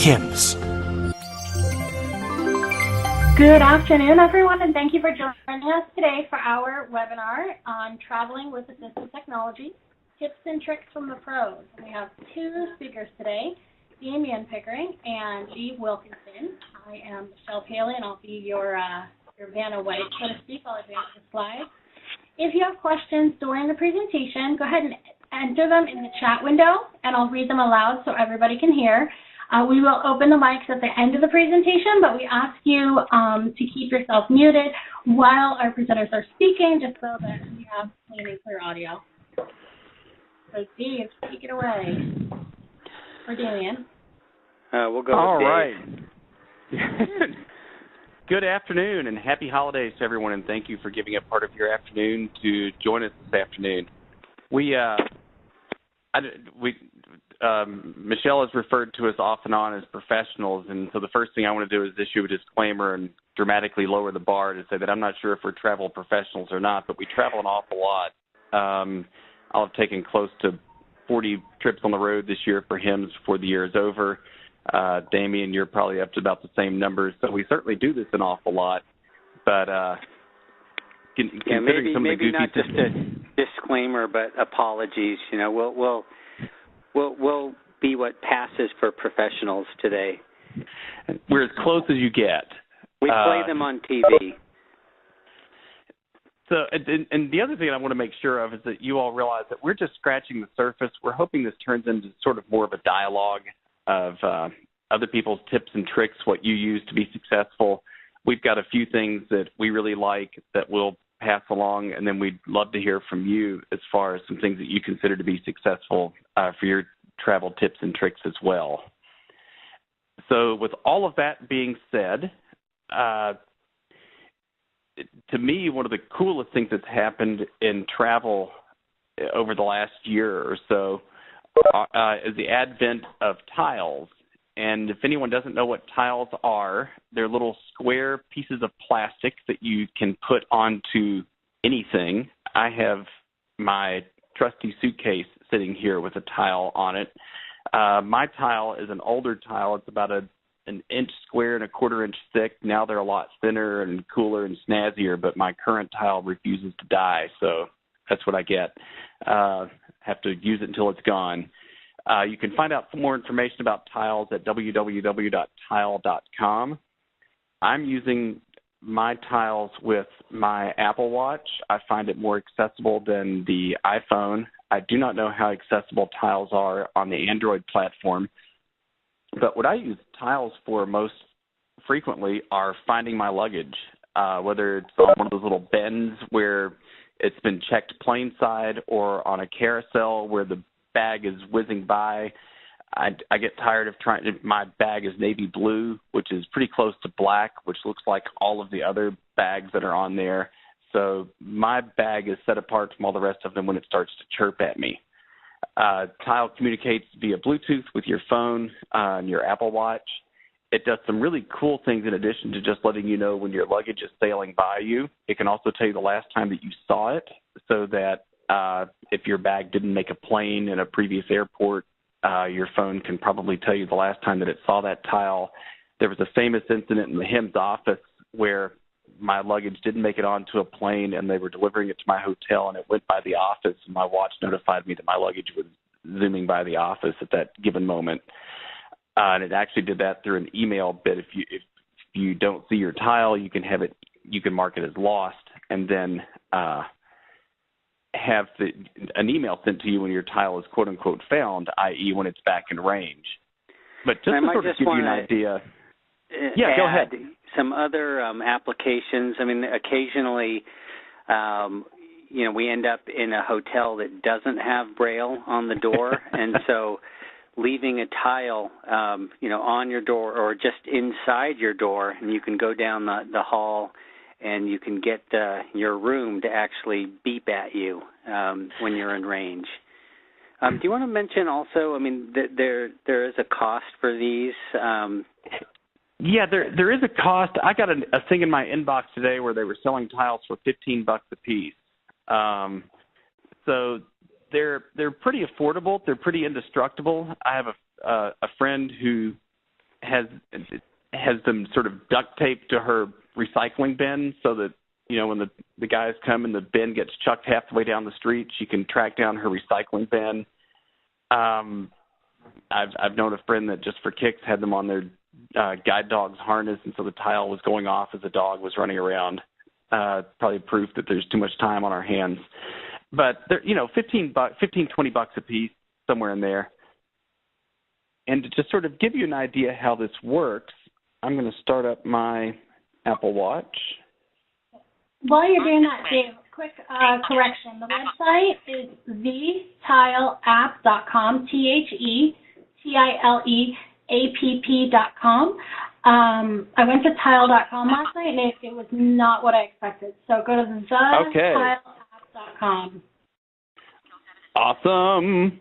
Hims. Good afternoon, everyone, and thank you for joining us today for our webinar on traveling with assistive technology, tips and tricks from the pros. We have two speakers today, Damian Pickering and Lee Wilkinson. I am Michelle Paley, and I'll be your Vanna White, so to speak. I'll advance the slides. If you have questions during the presentation, go ahead and enter them in the chat window, and I'll read them aloud so everybody can hear. We will open the mics at the end of the presentation, but we ask you to keep yourself muted while our presenters are speaking, just so that we have clean and clear audio. So, Dave, take it away. Or Damian. We'll go All with right. Dave. Good afternoon and happy holidays to everyone, and thank you for giving up part of your afternoon to join us this afternoon. Michelle has referred to us off and on as professionals, and so the first thing I want to do is issue a disclaimer and dramatically lower the bar to say that I'm not sure if we're travel professionals or not, but we travel an awful lot. I'll have taken close to 40 trips on the road this year for HIMSS before the year is over. Damian, you're probably up to about the same numbers, so we certainly do this an awful lot. But considering some of the goofy not just a disclaimer, but apologies. You know, we'll be what passes for professionals today. We're as close as you get. We play them on TV. So, and the other thing I want to make sure of is that you all realize that we're just scratching the surface. We're hoping this turns into sort of more of a dialogue of other people's tips and tricks, what you use to be successful. We've got a few things that we really like that we'll pass along, and then we'd love to hear from you as far as some things that you consider to be successful for your travel tips and tricks as well. So with all of that being said, to me, one of the coolest things that's happened in travel over the last year or so is the advent of tiles. And if anyone doesn't know what tiles are, they're little square pieces of plastic that you can put onto anything. I have my trusty suitcase sitting here with a tile on it. My tile is an older tile. It's about an inch square and a quarter-inch thick. Now they're a lot thinner and cooler and snazzier, but my current tile refuses to die, so that's what I get. Have to use it until it's gone. You can find out some more information about tiles at www.tile.com. I'm using my tiles with my Apple Watch. I find it more accessible than the iPhone. I do not know how accessible tiles are on the Android platform, but what I use tiles for most frequently are finding my luggage, whether it's on one of those little bends where it's been checked plain side or on a carousel where the bag is whizzing by. I get tired of my bag is navy blue, which is pretty close to black, which looks like all of the other bags that are on there. So my bag is set apart from all the rest of them when it starts to chirp at me. Tile communicates via Bluetooth with your phone and your Apple Watch. It does some really cool things in addition to just letting you know when your luggage is sailing by you. It can also tell you the last time that you saw it, so that if your bag didn't make a plane in a previous airport, your phone can probably tell you the last time that it saw that tile. There was a famous incident in the HIMSS office where my luggage didn't make it onto a plane, and they were delivering it to my hotel, and it went by the office, and my watch notified me that my luggage was zooming by the office at that given moment. And it actually did that through an email bit. If you don't see your tile, you can mark it as lost, and then have an email sent to you when your tile is quote unquote found, i.e. when it's back in range. But just to sort of give you an idea. Yeah, go ahead. Some other applications. I mean, occasionally, we end up in a hotel that doesn't have Braille on the door, and so leaving a tile, on your door or just inside your door, and you can go down the hall, and you can get your room to actually beep at you when you're in range. Do you want to mention also? I mean, there is a cost for these. Yeah, there is a cost. I got a thing in my inbox today where they were selling tiles for $15 a piece. So they're pretty affordable. They're pretty indestructible. I have a friend who has them sort of duct taped to her recycling bin so that, you know, when the guys come and the bin gets chucked half the way down the street, she can track down her recycling bin. I've known a friend that just for kicks had them on their guide dog's harness, and so the tile was going off as the dog was running around. Probably proof that there's too much time on our hands. But they're, you know, $15, $20 a piece, somewhere in there. And to just sort of give you an idea how this works, I'm going to start up my Apple Watch. While you're doing that, Dave, quick correction. The website is thetileapp.com, THETILEAPP.com. I went to tile.com last night, and it was not what I expected. So go to thetileapp.com. Awesome.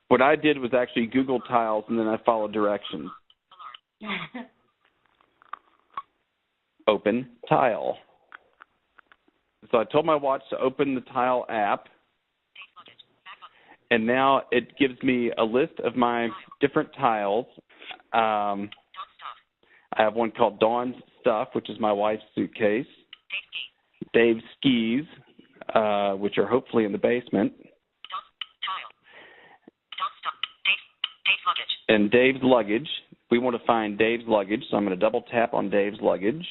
What I did was actually Google tiles, and then I followed directions. Open tile. So I told my watch to open the Tile app, and now it gives me a list of my different tiles. I have one called Dawn's Stuff, which is my wife's suitcase. Dave's Skis, which are hopefully in the basement. And Dave's Luggage. We want to find Dave's Luggage, so I'm going to double tap on Dave's Luggage.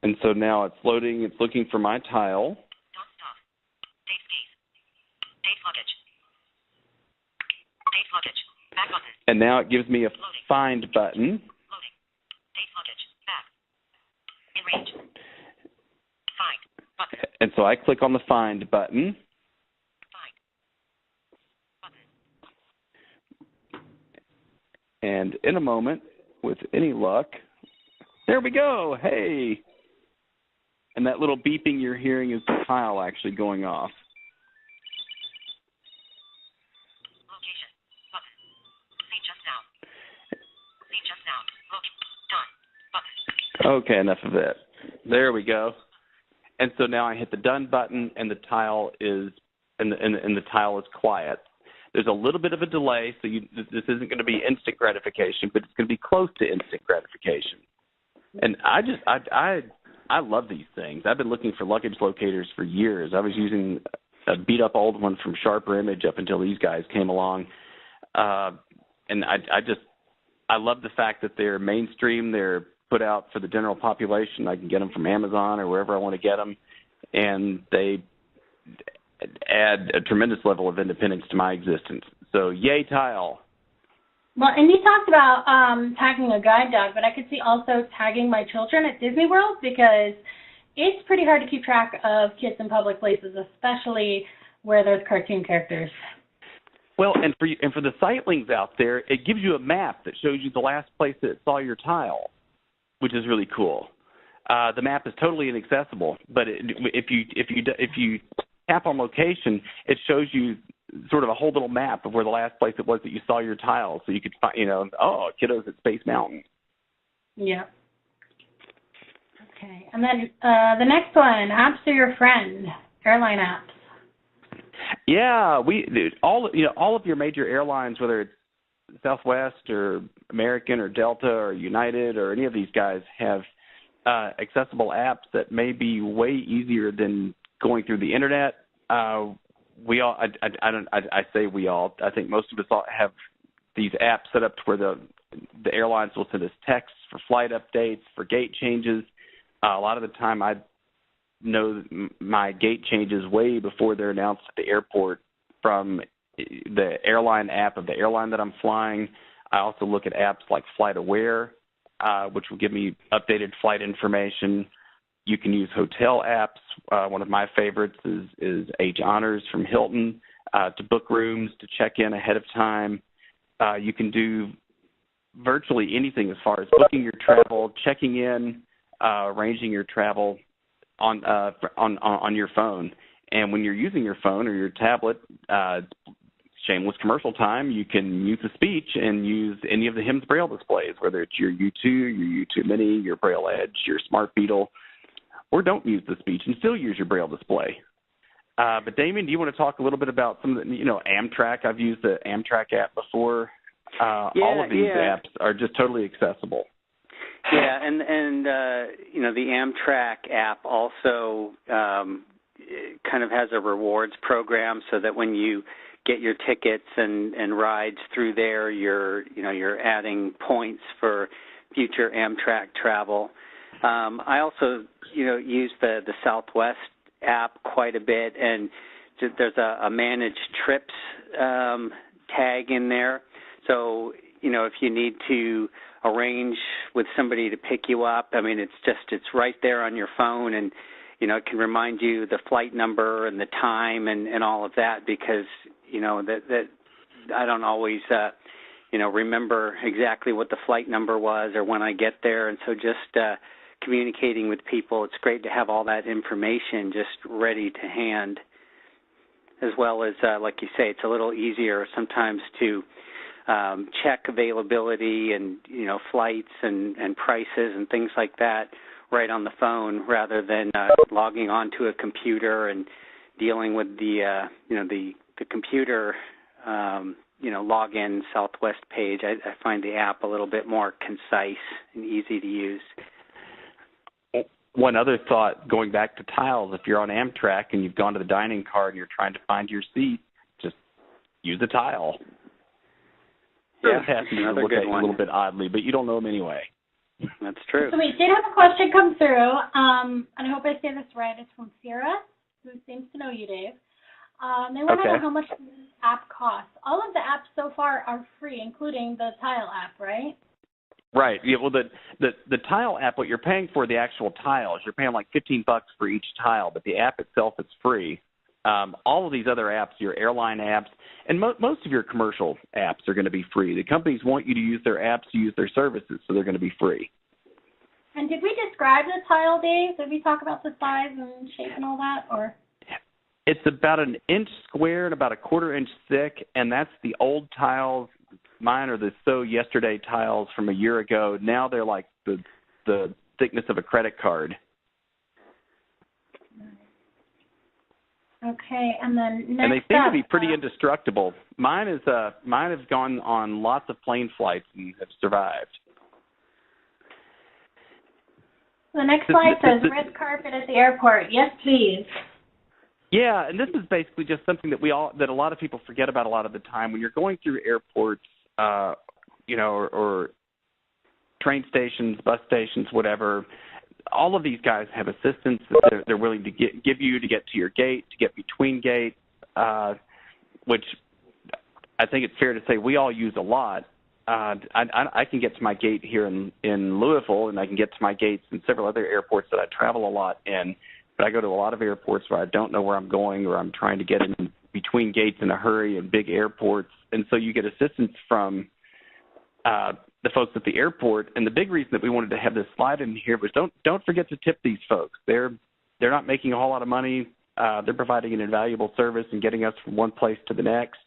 And so now it's loading. It's looking for my tile. And now it gives me a find button. And so I click on the find button. And in a moment, with any luck, there we go. Hey. And that little beeping you're hearing is the tile actually going off. Location. Button. See just now. See just now. Look. Done. Button. Okay, enough of that. There we go. And so now I hit the done button, and the tile is and the tile is quiet. There's a little bit of a delay, so this isn't going to be instant gratification, but it's going to be close to instant gratification. And I love these things. I've been looking for luggage locators for years. I was using a beat-up old one from Sharper Image up until these guys came along. And I love the fact that they're mainstream. They're put out for the general population. I can get them from Amazon or wherever I want to get them. And they add a tremendous level of independence to my existence. So, yay, Tile. Well, and you talked about tagging a guide dog, but I could see also tagging my children at Disney World because it's pretty hard to keep track of kids in public places, especially where there's cartoon characters. Well, and for the sightlings out there, it gives you a map that shows you the last place that it saw your tile, which is really cool. The map is totally inaccessible, but if you tap on location, it shows you sort of a whole little map of where the last place it was that you saw your tile, so you could find, kiddos at Space Mountain. Yeah. Okay, and then the next one, apps are your friend, airline apps. Yeah, all of your major airlines, whether it's Southwest or American or Delta or United or any of these guys, have accessible apps that may be way easier than going through the internet. We all, I say we all, I think most of us all have these apps set up to where the airlines will send us texts for flight updates, for gate changes. A lot of the time I know my gate changes way before they're announced at the airport from the airline app of the airline that I'm flying. I also look at apps like Flight Aware, which will give me updated flight information. You can use hotel apps. One of my favorites is H Honors from Hilton to book rooms, to check in ahead of time. You can do virtually anything as far as booking your travel, checking in, arranging your travel on your phone. And when you're using your phone or your tablet, shameless commercial time, you can mute the speech and use any of the HIMS Braille displays, whether it's your U2, your U2 Mini, your Braille Edge, your Smart Beetle, or don't use the speech and still use your Braille display. But Damien, do you want to talk a little bit about some of the, Amtrak? I've used the Amtrak app before. All of these apps are just totally accessible. Yeah, and the Amtrak app also kind of has a rewards program, so that when you get your tickets and rides through there, you're adding points for future Amtrak travel. I also use the Southwest app quite a bit, and there's a managed trips tag in there. So if you need to arrange with somebody to pick you up, I mean, it's right there on your phone, and it can remind you the flight number and the time and all of that, because that I don't always remember exactly what the flight number was or when I get there, and so just communicating with people, it's great to have all that information just ready to hand, as well as like you say, it's a little easier sometimes to check availability and flights and prices and things like that right on the phone, rather than logging onto a computer and dealing with the computer login Southwest page. I find the app a little bit more concise and easy to use. One other thought, going back to tiles, if you're on Amtrak and you've gone to the dining car and you're trying to find your seat, just use a tile. Yeah, passengers look at you a little bit oddly, but you don't know them anyway. That's true. So we did have a question come through, and I hope I say this right. It's from Sarah, who seems to know you, Dave. They want to know how much this app costs. All of the apps so far are free, including the Tile app, right? Right. Yeah. Well, the Tile app, what you're paying for the actual tiles, you're paying like $15 for each tile, but the app itself is free. All of these other apps, your airline apps, and most of your commercial apps are going to be free. The companies want you to use their apps to use their services, so they're going to be free. And did we describe the tile, Dave? Did we talk about the size and shape and all that, or? It's about an inch square and about a quarter inch thick, and that's the old tiles. Mine are the So Yesterday tiles from a year ago. Now they're like the thickness of a credit card. Okay, and then next and they seem up, to be pretty indestructible. Mine has gone on lots of plane flights and have survived. The next slide says red carpet at the airport. Yes, please. Yeah, and this is basically just something that a lot of people forget about a lot of the time when you're going through airports, or train stations, bus stations, whatever. All of these guys have assistants that they're willing to give you to get to your gate, to get between gates, which I think it's fair to say we all use a lot. I can get to my gate here in Louisville, and I can get to my gates in several other airports that I travel a lot in. But I go to a lot of airports where I don't know where I'm going, or I'm trying to get in between gates in a hurry in big airports. And so you get assistance from the folks at the airport. And the big reason that we wanted to have this slide in here was don't forget to tip these folks. They're not making a whole lot of money. They're providing an invaluable service and getting us from one place to the next.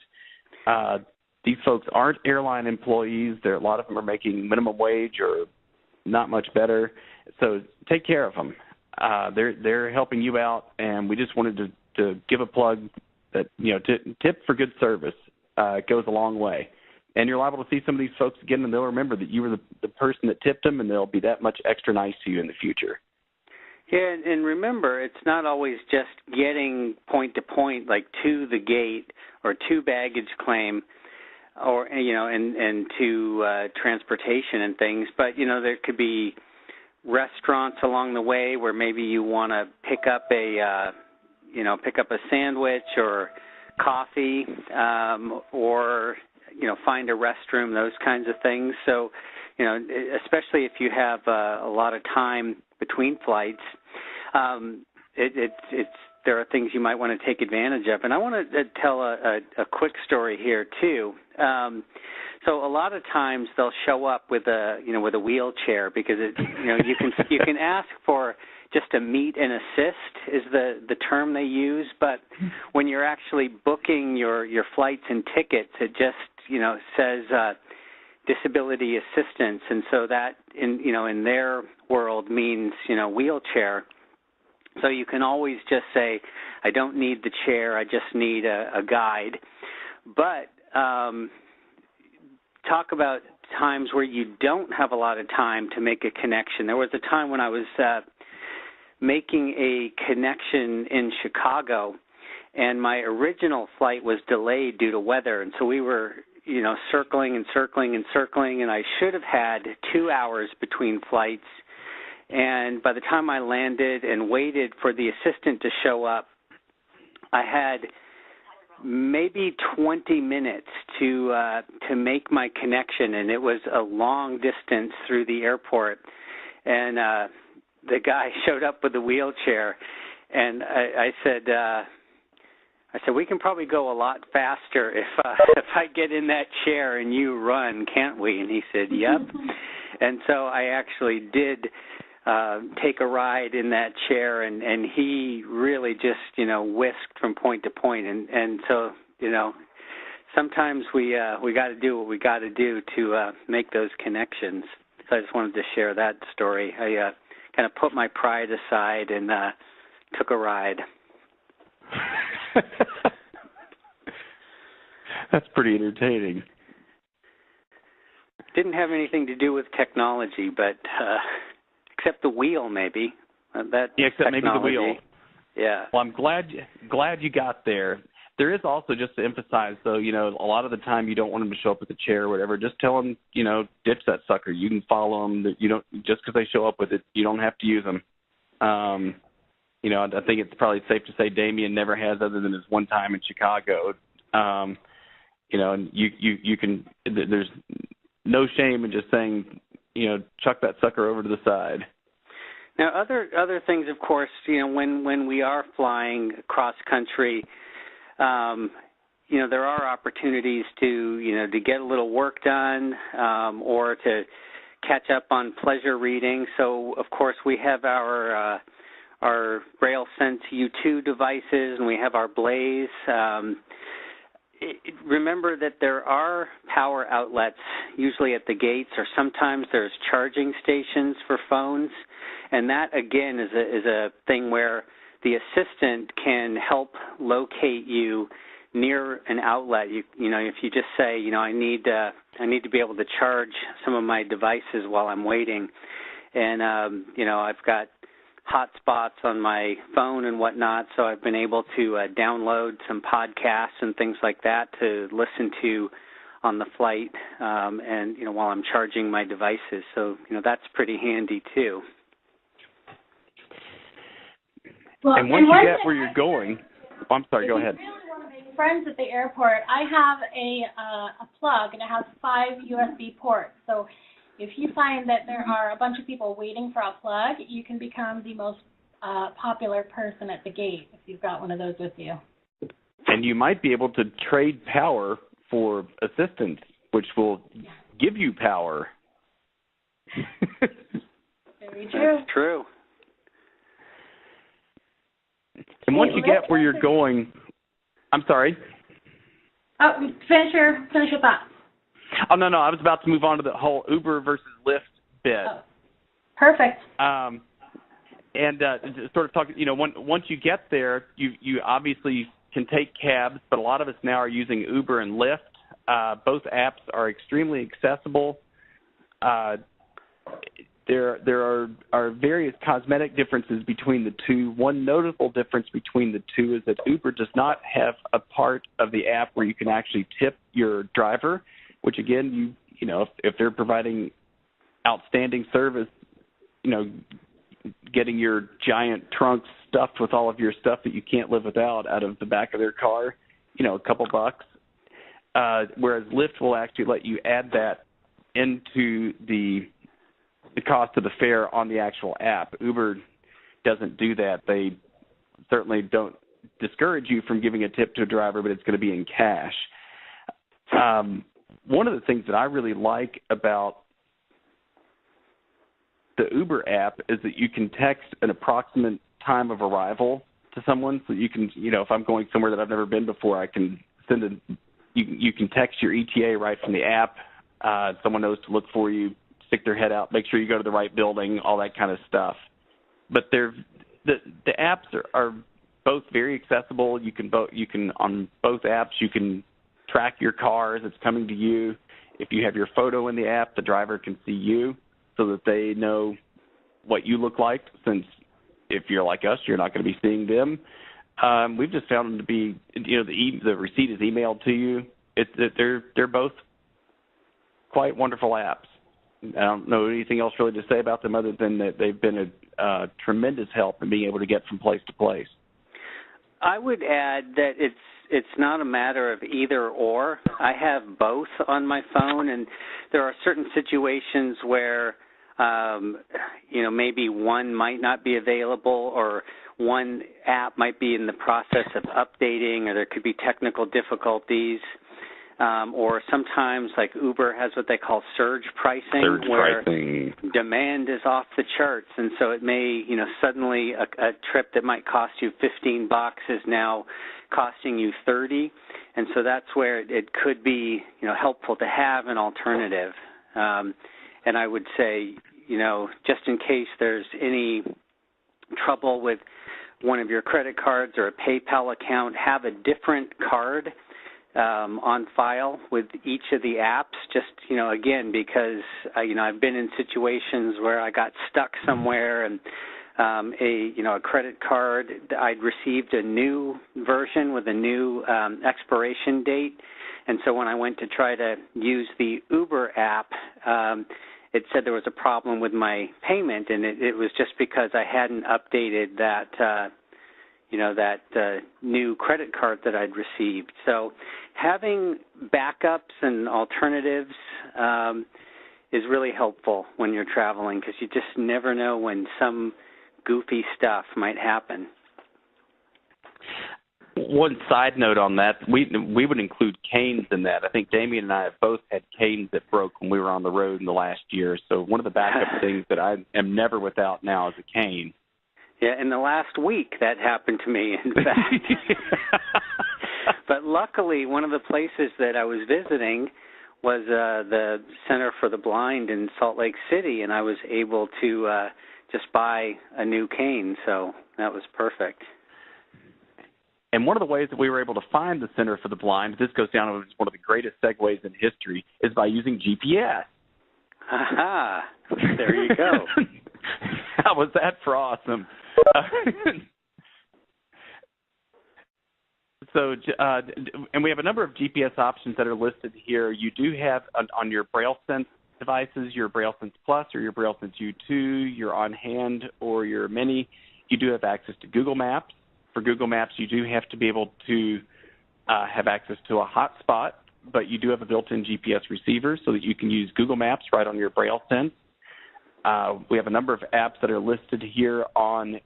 These folks aren't airline employees. A lot of them are making minimum wage or not much better. So take care of them. They're helping you out, and we just wanted to give a plug that, tip for good service goes a long way. And you're liable to see some of these folks again, and they'll remember that you were the person that tipped them, and they'll be that much extra nice to you in the future. Yeah, and remember, it's not always just getting point to point, like to the gate or to baggage claim, or and to transportation and things. But there could be restaurants along the way where maybe you want to pick up a sandwich or coffee, or find a restroom, those kinds of things. So, especially if you have a lot of time between flights, there are things you might want to take advantage of. And I want to tell a quick story here too. So a lot of times they'll show up with a wheelchair, because you can ask for just a meet and assist is the term they use, but when you're actually booking your flights and tickets, it just says disability assistance, and so that in their world means wheelchair. So you can always just say, I don't need the chair, I just need a guide. But talk about times where you don't have a lot of time to make a connection. There was a time when I was making a connection in Chicago, and my original flight was delayed due to weather, and so we were, circling and circling and circling, and I should have had 2 hours between flights. And by the time I landed and waited for the assistant to show up, I had maybe 20 minutes to make my connection, and it was a long distance through the airport. And the guy showed up with a wheelchair, and I said, we can probably go a lot faster if I get in that chair and you run, can't we? And he said, yep. And so I actually did take a ride in that chair, and he really just, whisked from point to point. And so, sometimes we got to do what we got to do to make those connections. So I just wanted to share that story. I kind of put my pride aside and took a ride. That's pretty entertaining. Didn't have anything to do with technology, but except the wheel, maybe. Except maybe the wheel. Yeah. Well, I'm glad you got there. There is also, just to emphasize, though, a lot of the time you don't want them to show up with a chair or whatever. Just tell them, ditch that sucker. You can follow them. You don't, just because they show up with it, you don't have to use them. I think it's probably safe to say Damien never has, other than his one time in Chicago. And you can. There's no shame in just saying, chuck that sucker over to the side. Now, other things, of course, when we are flying cross country, there are opportunities to get a little work done, or to catch up on pleasure reading. So, of course, we have our Braille Sense U2 devices, and we have our Blaze. Remember that there are power outlets usually at the gates, or sometimes there's charging stations for phones, and that again is a thing where the assistant can help locate you near an outlet. If you just say, I need to be able to charge some of my devices while I'm waiting, and I've got hotspots on my phone and whatnot, so I've been able to download some podcasts and things like that to listen to on the flight, and while I'm charging my devices. So that's pretty handy too. Well, and once you get where you're going, I'm sorry, go ahead. If you really want to make friends at the airport, I have a plug, and it has 5 USB ports. So if you find that there are a bunch of people waiting for a plug, you can become the most popular person at the gate if you've got one of those with you. And you might be able to trade power for assistance, which will give you power. Very true. That's true. And once you get where you're going, I'm sorry. Oh, finish your thought. Oh, no, I was about to move on to the whole Uber versus Lyft bit. Oh, perfect. And sort of talk, once you get there, you obviously can take cabs, but a lot of us now are using Uber and Lyft. Both apps are extremely accessible. There are various cosmetic differences between the two. One notable difference between the two is that Uber does not have a part of the app where you can actually tip your driver, which again, if they're providing outstanding service, getting your giant trunk stuffed with all of your stuff that you can't live without out of the back of their car, a couple bucks. Whereas Lyft will actually let you add that into the cost of the fare on the actual app. Uber doesn't do that. They certainly don't discourage you from giving a tip to a driver, but it's going to be in cash. One of the things that I really like about the Uber app is that you can text an approximate time of arrival to someone. So you can, if I'm going somewhere that I've never been before, I can send you can text your ETA right from the app. Someone knows to look for you, stick their head out, make sure you go to the right building, all that kind of stuff. But the apps are both very accessible. You can on both apps you can track your car as it's coming to you. If you have your photo in the app, the driver can see you so that they know what you look like, since if you're like us, you're not going to be seeing them. We've just found them to be, the receipt is emailed to you. They're both quite wonderful apps. I don't know anything else really to say about them other than that they've been a tremendous help in being able to get from place to place. I would add that it's not a matter of either or. I have both on my phone, and there are certain situations where maybe one might not be available, or one app might be in the process of updating, or there could be technical difficulties. Or sometimes, like Uber has what they call surge pricing, where demand is off the charts, and so it may, suddenly a trip that might cost you $15 is now costing you $30, and so that's where it could be, helpful to have an alternative. And I would say, just in case there's any trouble with one of your credit cards or a PayPal account, have a different card on file with each of the apps, just, again, because, I've been in situations where I got stuck somewhere and a credit card, I'd received a new version with a new expiration date, and so when I went to try to use the Uber app, it said there was a problem with my payment, and it was just because I hadn't updated that new credit card that I'd received. So having backups and alternatives is really helpful when you're traveling, because you just never know when some goofy stuff might happen. One side note on that, we would include canes in that. I think Damien and I have both had canes that broke when we were on the road in the last year. So one of the backup things that I am never without now is a cane. Yeah, in the last week that happened to me, in fact. But luckily, one of the places that I was visiting was the Center for the Blind in Salt Lake City, and I was able to just buy a new cane, so that was perfect. And one of the ways that we were able to find the Center for the Blind, this goes down as one of the greatest segues in history, is by using GPS. Aha, there you go. How was that for awesome? And we have a number of GPS options that are listed here. You do have on your BrailleSense devices, your BrailleSense Plus or your BrailleSense U2, your on-hand or your mini, you do have access to Google Maps. For Google Maps, you do have to be able to have access to a hotspot, but you do have a built-in GPS receiver so that you can use Google Maps right on your BrailleSense. We have a number of apps that are listed here on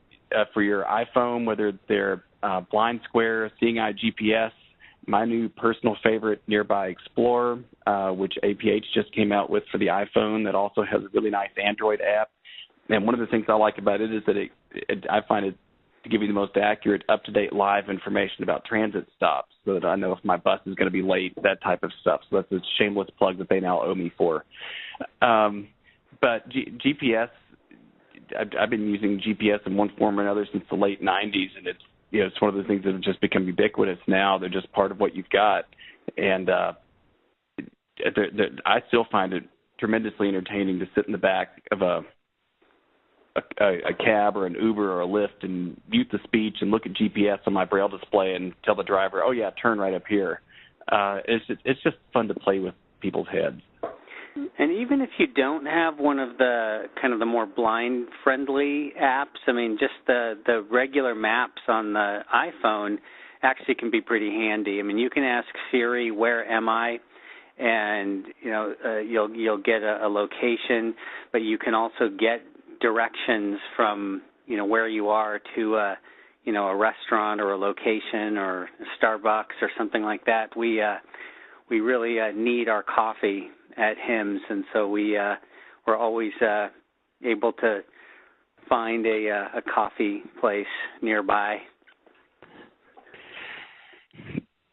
for your iPhone, whether they're Blind Square, Seeing Eye GPS, my new personal favorite, Nearby Explorer, which APH just came out with for the iPhone, that also has a really nice Android app. And one of the things I like about it is that I find it to give you the most accurate, up-to-date live information about transit stops, so that I know if my bus is going to be late, that type of stuff. So that's a shameless plug that they now owe me for. But GPS, I've been using GPS in one form or another since the late 90s, and it's one of the things that have just become ubiquitous now. They're just part of what you've got. And I still find it tremendously entertaining to sit in the back of a cab or an Uber or a Lyft and mute the speech and look at GPS on my Braille display and tell the driver, oh, yeah, turn right up here. It's just fun to play with people's heads. And even if you don't have one of the kind of the more blind-friendly apps, I mean, just the regular maps on the iPhone actually can be pretty handy. I mean, you can ask Siri, where am I? And, you'll get a location, but you can also get directions from, where you are to, a restaurant or a location or a Starbucks or something like that. We really need our coffee at HIMSS, and so we're always able to find a coffee place nearby.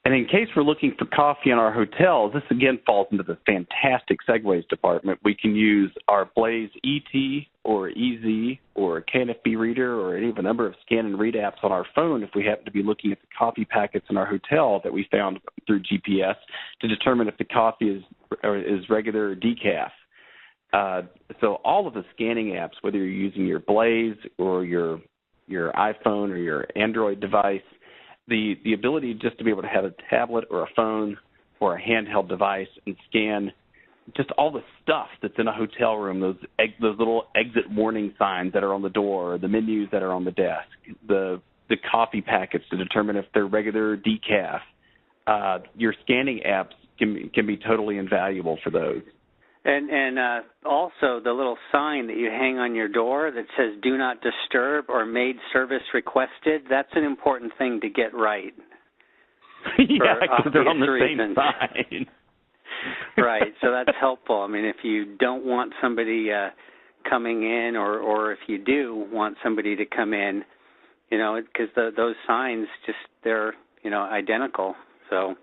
And in case we're looking for coffee in our hotels, this again falls into the fantastic segues department. We can use our Blaze ET or EZ or KNFB reader or any of a number of scan and read apps on our phone if we happen to be looking at the coffee packets in our hotel that we found through GPS to determine if the coffee is regular or decaf. So all of the scanning apps, whether you're using your Blaze or your iPhone or your Android device, the ability just to be able to have a tablet or a phone or a handheld device and scan just all the stuff that's in a hotel room, those little exit warning signs that are on the door, the menus that are on the desk, the coffee packets to determine if they're regular or decaf. Your scanning apps can be totally invaluable for those. And also the little sign that you hang on your door that says "Do not disturb" or "Maid service requested." That's an important thing to get right. Yeah, because they're on the same side. Right, so that's helpful. I mean, if you don't want somebody coming in, or if you do want somebody to come in, because those signs they're identical. So.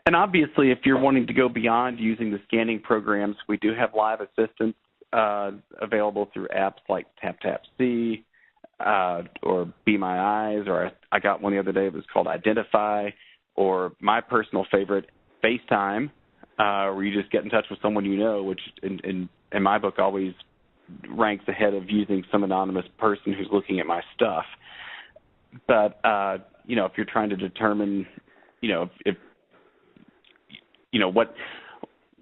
And obviously, if you're wanting to go beyond using the scanning programs, we do have live assistance available through apps like TapTapSee or Be My Eyes, or I got one the other day. It was called Identify, or my personal favorite, FaceTime, where you just get in touch with someone you know, which in my book always ranks ahead of using some anonymous person who's looking at my stuff. But if you're trying to determine, if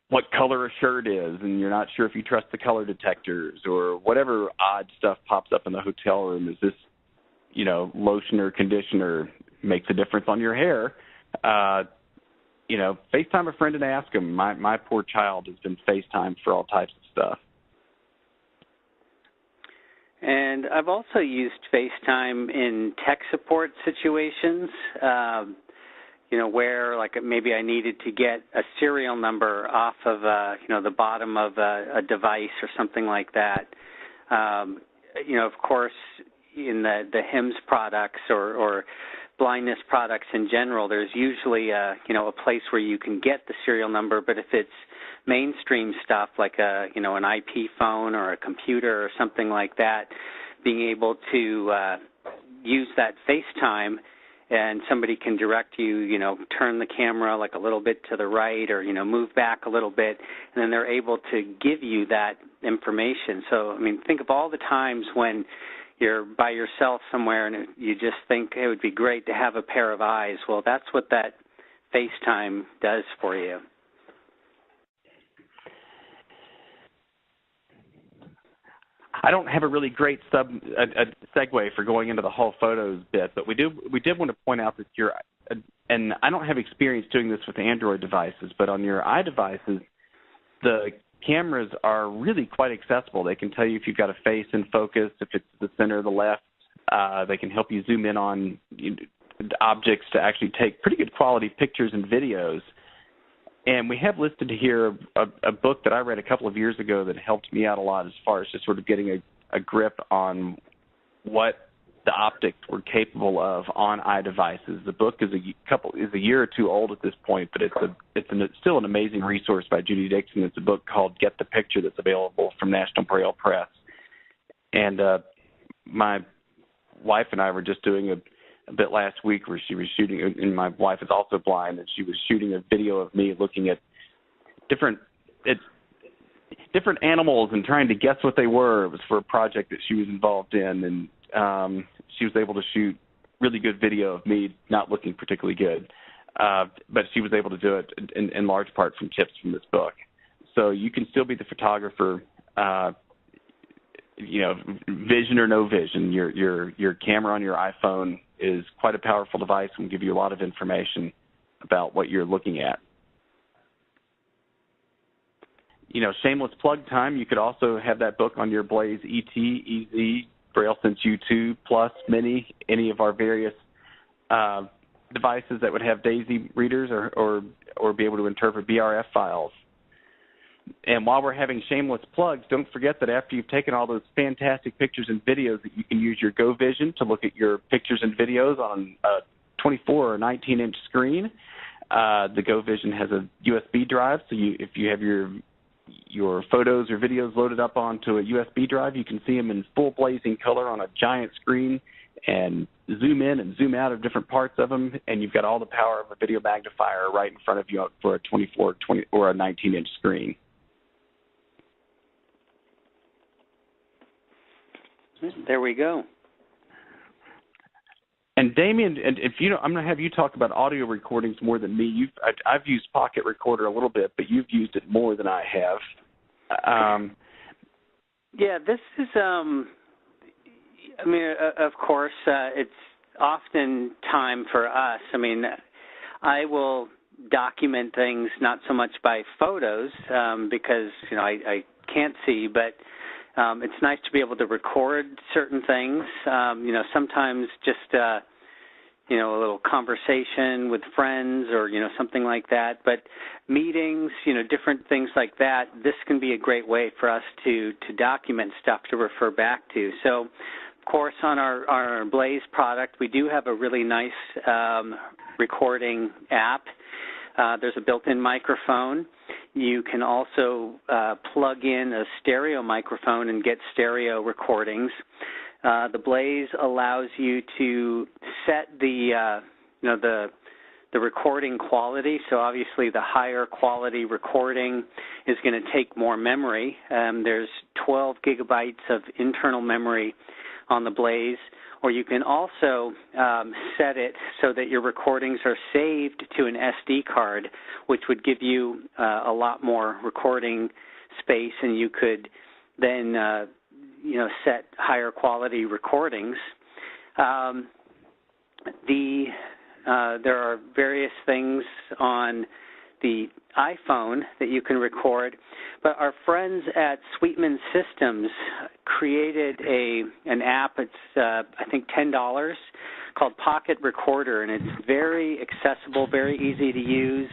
what color a shirt is, and you're not sure if you trust the color detectors or whatever odd stuff pops up in the hotel room. Is this, lotion or conditioner makes a difference on your hair? FaceTime a friend and ask them. My poor child has been FaceTimed for all types of stuff. And I've also used FaceTime in tech support situations. Where like maybe I needed to get a serial number off of, the bottom of a device or something like that. Of course, in the HIMSS products or blindness products in general, there's usually a place where you can get the serial number. But if it's mainstream stuff like an IP phone or a computer or something like that, being able to use that FaceTime, and somebody can direct you, turn the camera like a little bit to the right or, move back a little bit, and then they're able to give you that information. So, I mean, think of all the times when you're by yourself somewhere and you just think it would be great to have a pair of eyes. Well, that's what that FaceTime does for you. I don't have a really great segue for going into the whole photos bit, but we did want to point out that and I don't have experience doing this with Android devices, but on your iDevices, the cameras are really quite accessible. They can tell you if you've got a face in focus, if it's the center or the left. They can help you zoom in on objects to actually take pretty good quality pictures and videos. And we have listed here a book that I read a couple of years ago that helped me out a lot as far as just sort of getting a grip on what the optics were capable of on iDevices. The book is a year or two old at this point, but it's still an amazing resource by Judy Dixon. It's a book called Get the Picture that's available from National Braille Press. And my wife and I were just doing a bit last week where she was shooting, and my wife is also blind, and she was shooting a video of me looking at different animals and trying to guess what they were. It was for a project that she was involved in, and she was able to shoot really good video of me not looking particularly good. But she was able to do it in large part from tips from this book. So you can still be the photographer, vision or no vision. Your camera on your iPhone is quite a powerful device and will give you a lot of information about what you're looking at. Shameless plug time, you could also have that book on your Blaze ET, EZ, BrailleSense U2, Plus, Mini, any of our various devices that would have DAISY readers or be able to interpret BRF files. And while we're having shameless plugs, don't forget that after you've taken all those fantastic pictures and videos, that you can use your Go Vision to look at your pictures and videos on a 24 or 19-inch screen. The Go Vision has a USB drive, so if you have your photos or videos loaded up onto a USB drive, you can see them in full blazing color on a giant screen and zoom in and zoom out of different parts of them, and you've got all the power of a video magnifier right in front of you for a 24 or a 19-inch screen. There we go. And Damien, and if you know, I'm going to have you talk about audio recordings more than me. I've used Pocket Recorder a little bit, but you've used it more than I have. Yeah, this is. I mean, of course, it's often time for us. I mean, I will document things not so much by photos because I can't see, but it's nice to be able to record certain things. Sometimes just a little conversation with friends or something like that. But meetings, different things like that. This can be a great way for us to document stuff to refer back to. So, of course, on our Blaze product, we do have a really nice recording app. There's a built-in microphone. You can also plug in a stereo microphone and get stereo recordings. The Blaze allows you to set the recording quality. So obviously, the higher quality recording is going to take more memory. There's 12 gigabytes of internal memory on the Blaze. Or you can also set it so that your recordings are saved to an SD card, which would give you a lot more recording space, and you could then, set higher quality recordings. There are various things on the iPhone that you can record, but our friends at Sweetman Systems created an app. It's I think $10 called Pocket Recorder, and it's very accessible, very easy to use.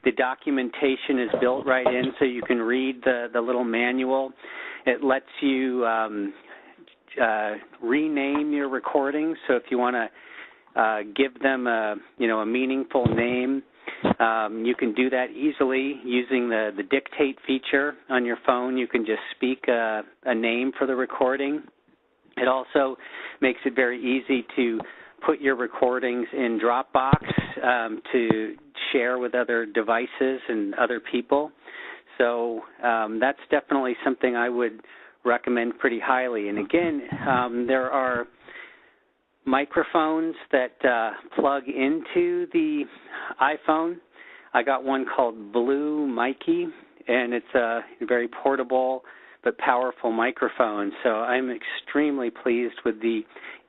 The documentation is built right in, so you can read the little manual. It lets you rename your recordings. So if you want to give them a meaningful name, you can do that easily using the dictate feature on your phone. You can just speak a name for the recording. It also makes it very easy to put your recordings in Dropbox to share with other devices and other people. So that's definitely something I would recommend pretty highly. And again, there are microphones that plug into the iPhone. I got one called Blue Mikey, and it's a very portable but powerful microphone. So I'm extremely pleased with the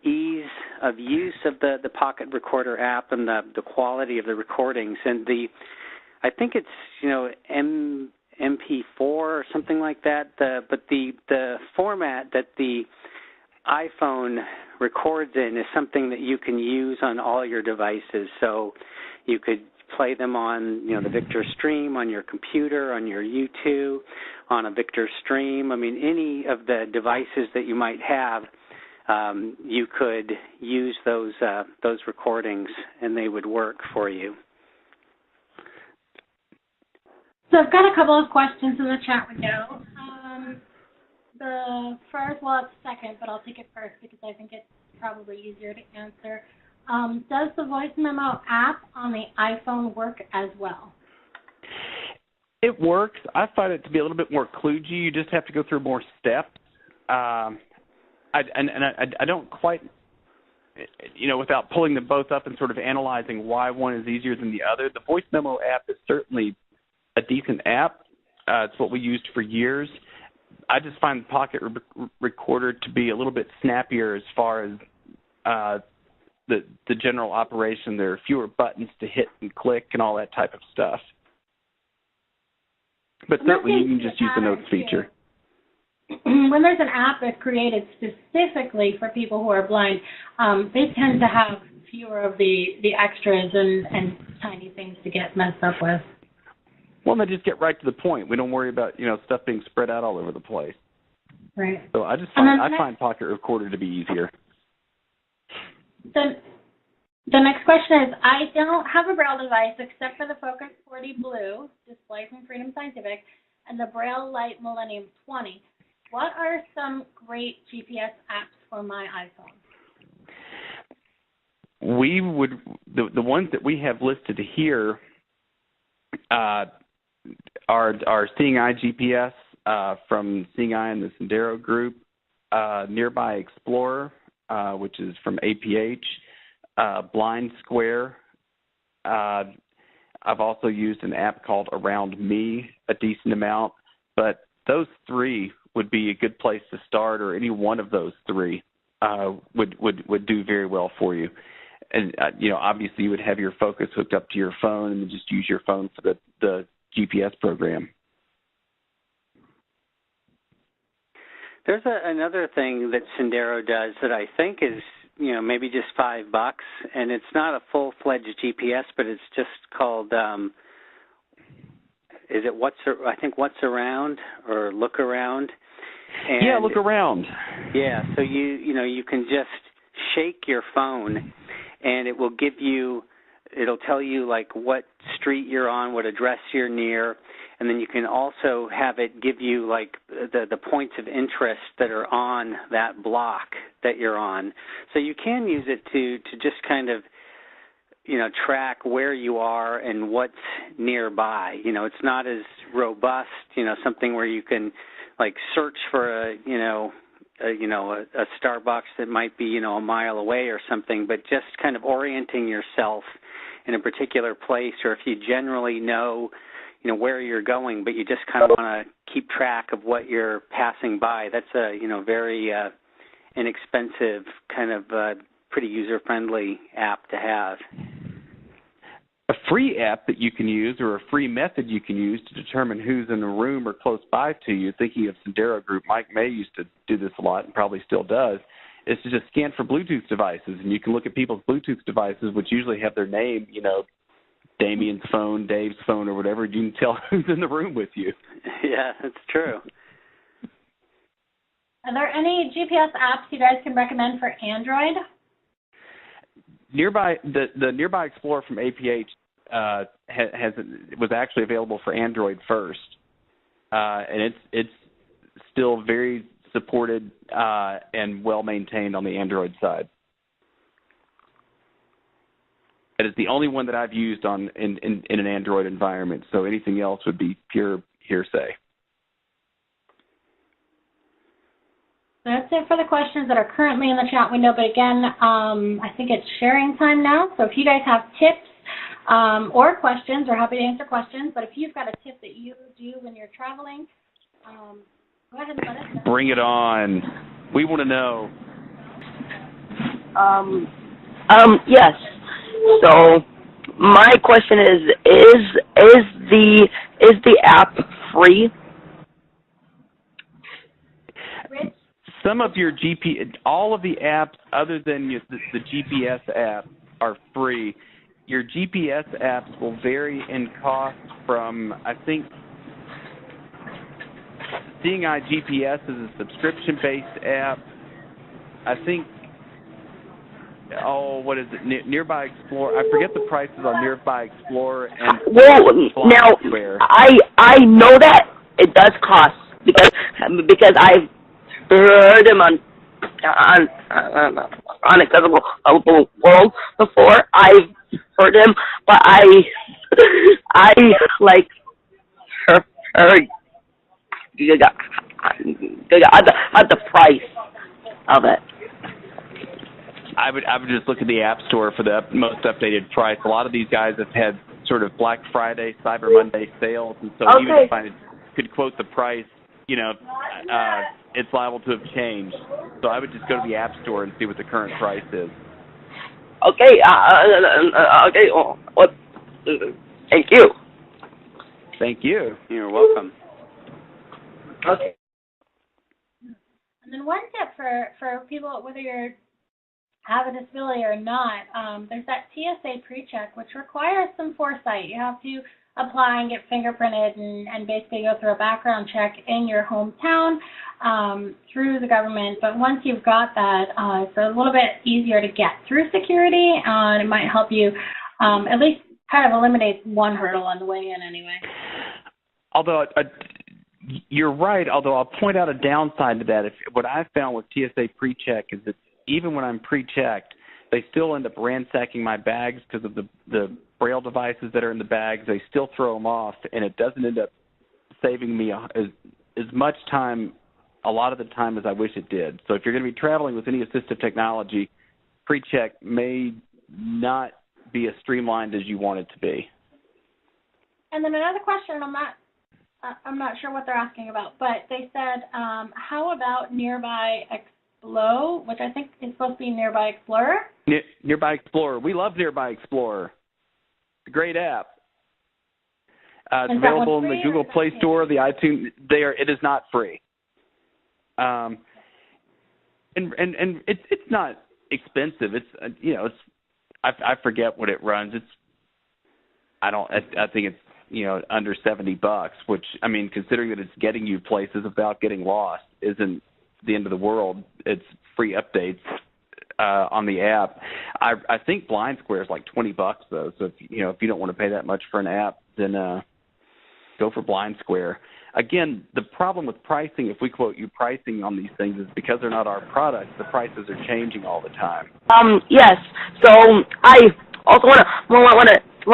ease of use of the Pocket Recorder app and the quality of the recordings. And I think it's MP4 or something like that. But the format that the iPhone records in is something that you can use on all your devices. So you could play them on the Victor Stream, on your computer, on your U2, on a Victor Stream. I mean, any of the devices that you might have, you could use those recordings, and they would work for you. So I've got a couple of questions in the chat window. The first, well, it's second, but I'll take it first because I think it's probably easier to answer. Does the voice memo app on the iPhone work as well? It works. I find it to be a little bit more kludgy. You just have to go through more steps. I don't quite, without pulling them both up and sort of analyzing why one is easier than the other. The voice memo app is certainly a decent app. It's what we used for years. I just find the Pocket Recorder to be a little bit snappier as far as the general operation. There are fewer buttons to hit and click and all that type of stuff. But certainly you can just use the notes feature. When there's an app that's created specifically for people who are blind, they tend to have fewer of the extras and tiny things to get messed up with. Well, they just get right to the point. We don't worry about, stuff being spread out all over the place. Right. So I find Pocket Recorder to be easier. The next question is, I don't have a Braille device except for the Focus 40 Blue display from Freedom Scientific and the Braille Light Millennium 20. What are some great GPS apps for my iPhone? The ones that we have listed here are Seeing Eye GPS from Seeing Eye and the Sendero group, Nearby Explorer, which is from APH, Blind Square. I've also used an app called Around Me a decent amount, but those three would be a good place to start, or any one of those three would do very well for you. And obviously you would have your Focus hooked up to your phone, and then just use your phone for the GPS program. There's another thing that Sendero does that I think is, maybe just $5, and it's not a full-fledged GPS, but it's just called, is it What's Around or Look Around? And yeah, Look Around. Yeah, so you can just shake your phone, and it will it'll tell you like what street you're on, what address you're near, and then you can also have it give you like the points of interest that are on that block that you're on. So you can use it to just kind of, track where you are and what's nearby. It's not as robust, something where you can like search for a Starbucks that might be, a mile away or something, but just kind of orienting yourself in a particular place, or if you generally know, where you're going, but you just kind of want to keep track of what you're passing by. That's a, very inexpensive, kind of pretty user-friendly app to have. A free app that you can use, or a free method you can use to determine who's in the room or close by to you, thinking of Sendero Group, Mike May used to do this a lot and probably still does, is to just scan for Bluetooth devices. And you can look at people's Bluetooth devices, which usually have their name, Damien's phone, Dave's phone, or whatever. You can tell who's in the room with you. Yeah, that's true. Are there any GPS apps you guys can recommend for Android? The Nearby Explorer from APH was actually available for Android first, and it's still very supported and well maintained on the Android side. It is the only one that I've used in an Android environment, so anything else would be pure hearsay. That's it for the questions that are currently in the chat window, but again, I think it's sharing time now, so if you guys have tips or questions, we're happy to answer questions, but if you've got a tip that you do when you're traveling, go ahead and let us know. Bring it on. We want to know. Yes. So my question is the app free? Rich? Some of your all of the apps other than the GPS app are free. Your GPS apps will vary in cost from, I think, Seeing Eye GPS is a subscription-based app. I think, what is it? Nearby Explorer. I forget the prices on Nearby Explorer and now Square. I know that it does cost because I've heard them on Accessible World before. I've heard him, but I like heard the price of it. I would just look at the App Store for the most updated price. A lot of these guys have had sort of Black Friday, Cyber Monday sales, and so even if I could quote the price, it's liable to have changed. So I would just go to the App Store and see what the current price is. Okay. Okay. Thank you. Thank you. You're welcome. Okay. And then one tip for people, whether you're have a disability or not, there's that TSA PreCheck, which requires some foresight. You have to apply and get fingerprinted and basically go through a background check in your hometown through the government. But once you've got that, it's a little bit easier to get through security, and it might help you at least kind of eliminate one hurdle on the way in anyway. Although you're right, although I'll point out a downside to that. What I've found with TSA pre-check is that even when I'm pre-checked, they still end up ransacking my bags because of the Braille devices that are in the bags. They still throw them off, and it doesn't end up saving me as much time, a lot of the time, as I wish it did. So if you're going to be traveling with any assistive technology, pre-check may not be as streamlined as you want it to be. And then another question, I'm not sure what they're asking about, but they said, how about Nearby Explo, which I think is supposed to be Nearby Explorer? Nearby Explorer. We love Nearby Explorer. It's a great app. It's available in the Google Play Store, the iTunes. It is not free. And it's not expensive. It's I forget what it runs. I think it's under $70, which, I mean, considering that it's getting you places without getting lost isn't the end of the world. It's free updates on the app. I think Blind Square is like $20 though. So if you don't want to pay that much for an app, then go for Blind Square. Again, the problem with pricing, if we quote you pricing on these things, is because they're not our products. The prices are changing all the time. Yes. So I also want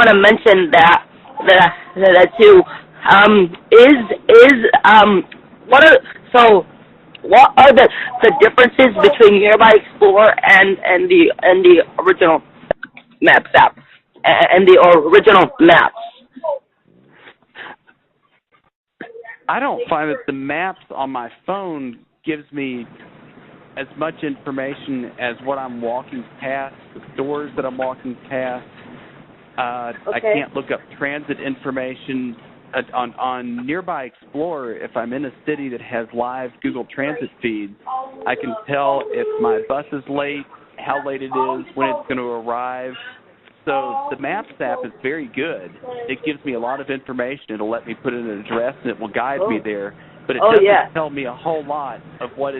to mention that too. What are the differences between Nearby Explorer and the original Maps app and the original Maps? I don't find that the Maps on my phone gives me as much information as what I'm walking past, the stores that I'm walking past. I can't look up transit information. On Nearby Explorer, if I'm in a city that has live Google Transit feeds, I can tell if my bus is late, how late it is, when it's going to arrive. So the Maps app is very good. It gives me a lot of information. It'll let me put in an address, and it will guide me there. But it doesn't tell me a whole lot of what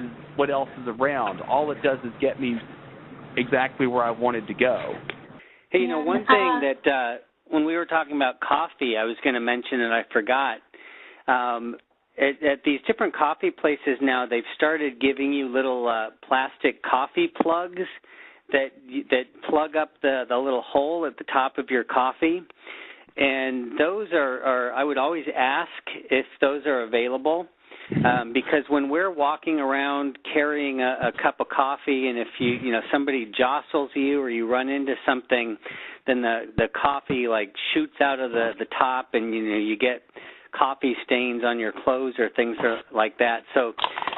else is around. All it does is get me exactly where I wanted to go. Hey, one thing that when we were talking about coffee, I was going to mention, and I forgot. At these different coffee places now, they've started giving you little plastic coffee plugs that plug up the little hole at the top of your coffee. And those are I would always ask if those are available, because when we're walking around carrying a cup of coffee, and if somebody jostles you or you run into something, then the coffee like shoots out of the top, and you get coffee stains on your clothes or things like that. So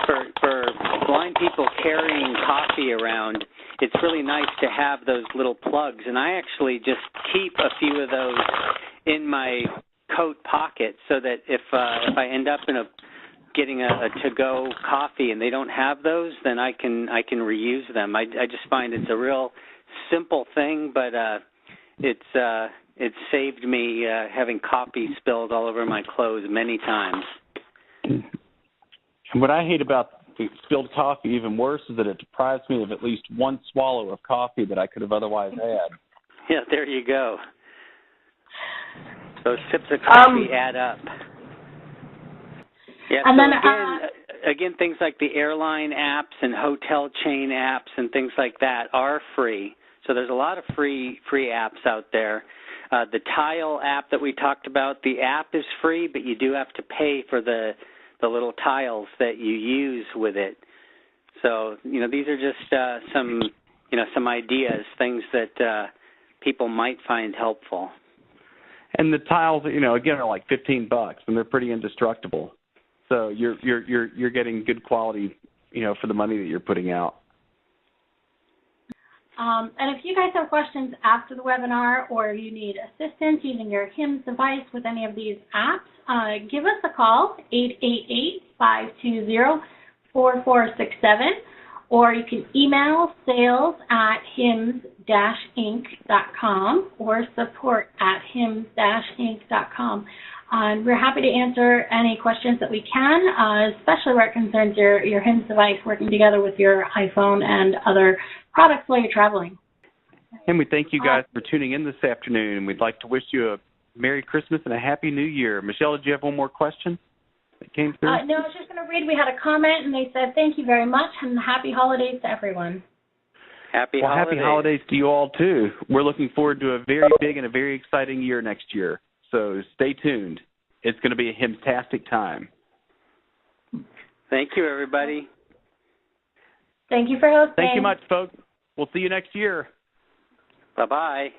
for blind people carrying coffee around, it's really nice to have those little plugs. And I actually just keep a few of those in my coat pocket, so that if I end up getting a to-go coffee and they don't have those, then I can reuse them. I just find it's a real simple thing, but it's saved me having coffee spilled all over my clothes many times. And what I hate about spilled coffee even worse is that it deprives me of at least one swallow of coffee that I could have otherwise had. Yeah, there you go. Those sips of coffee add up. Yeah, and so again, things like the airline apps and hotel chain apps and things like that are free. So there's a lot of free apps out there. The Tile app that we talked about, the app is free, but you do have to pay for the little tiles that you use with it. So, these are just some ideas, things that people might find helpful. And the tiles, again, are like $15, and they're pretty indestructible. So you're getting good quality, for the money that you're putting out. And if you guys have questions after the webinar, or you need assistance using your HIMS device with any of these apps, give us a call, 888-520-4467, or you can email sales@hims.org. hims-inc.com or support@hims-inc.com. And we're happy to answer any questions that we can, especially where it concerns your HIMS device working together with your iPhone and other products while you're traveling. And we thank you guys for tuning in this afternoon. We'd like to wish you a Merry Christmas and a Happy New Year. Michelle, did you have one more question that came through? No, I was just going to read. We had a comment, and they said, thank you very much, and happy holidays to everyone. Happy holidays. Happy holidays to you all, too. We're looking forward to a very big and a very exciting year next year. So stay tuned. It's going to be a HIMS-tastic time. Thank you, everybody. Thank you for hosting. Thank you much, folks. We'll see you next year. Bye-bye.